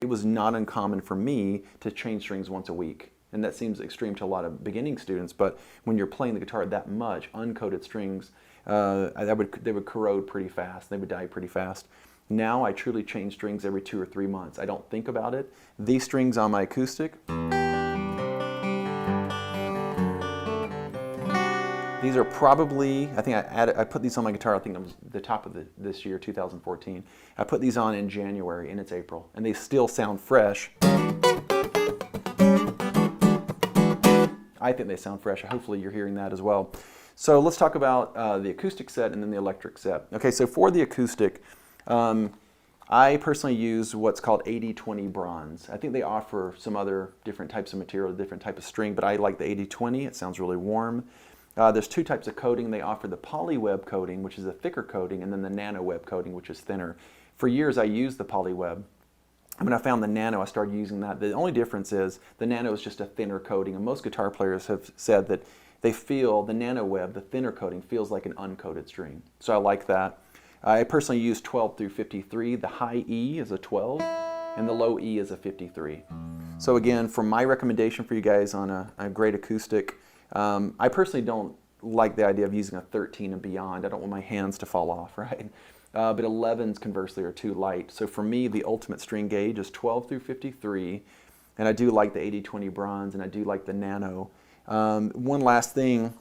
it was not uncommon for me to change strings once a week. And that seems extreme to a lot of beginning students, but when you're playing the guitar that much, uncoated strings, they would corrode pretty fast. They would die pretty fast. Now I truly change strings every 2 or 3 months. I don't think about it. These strings on my acoustic, these are probably, I think I put these on my guitar, I think it was the top of this year, 2014. I put these on in January and it's April, and they still sound fresh. I think they sound fresh. Hopefully you're hearing that as well. So let's talk about the acoustic set and then the electric set. Okay, so for the acoustic, I personally use what's called 80-20 bronze. I think they offer some other different types of material, different type of string, but I like the 80-20. It sounds really warm. There's 2 types of coating. They offer the PolyWeb coating, which is a thicker coating, and then the NanoWeb coating, which is thinner. For years I used the PolyWeb. When I found the Nano, I started using that. The only difference is the Nano is just a thinner coating, and most guitar players have said that they feel the NanoWeb, the thinner coating, feels like an uncoated string. So I like that. I personally use 12 through 53. The high E is a 12, and the low E is a 53. So again, for my recommendation for you guys on a great acoustic, I personally don't like the idea of using a 13 and beyond. I don't want my hands to fall off, right? But 11s conversely are too light. So for me, the ultimate string gauge is 12 through 53, and I do like the 80-20 bronze, and I do like the Nano. One last thing,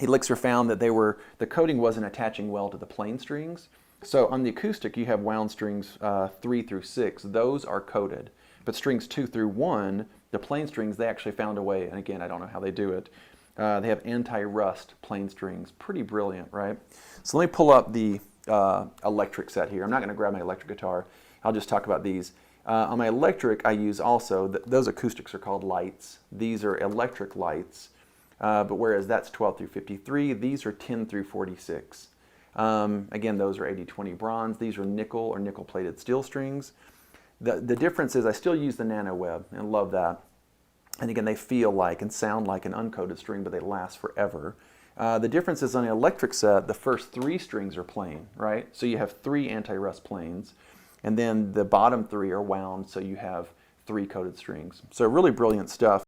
Elixir found that the coating wasn't attaching well to the plain strings. So on the acoustic, you have wound strings 3 through 6. Those are coated. But strings 2 through 1, the plain strings, they actually found a way, and again, I don't know how they do it. They have anti-rust plain strings. Pretty brilliant, right? So let me pull up the electric set here. I'm not going to grab my electric guitar. I'll just talk about these. On my electric, I use also, those acoustics are called lights. These are electric lights. But whereas that's 12 through 53, these are 10 through 46. Again, those are 80-20 bronze. These are nickel or nickel-plated steel strings. The difference is I still use the NanoWeb and love that. And again, they feel like and sound like an uncoated string, but they last forever. The difference is on the electric set, the first 3 strings are plain, right? So you have 3 anti-rust planes, and then the bottom 3 are wound, so you have 3 coated strings. So really brilliant stuff.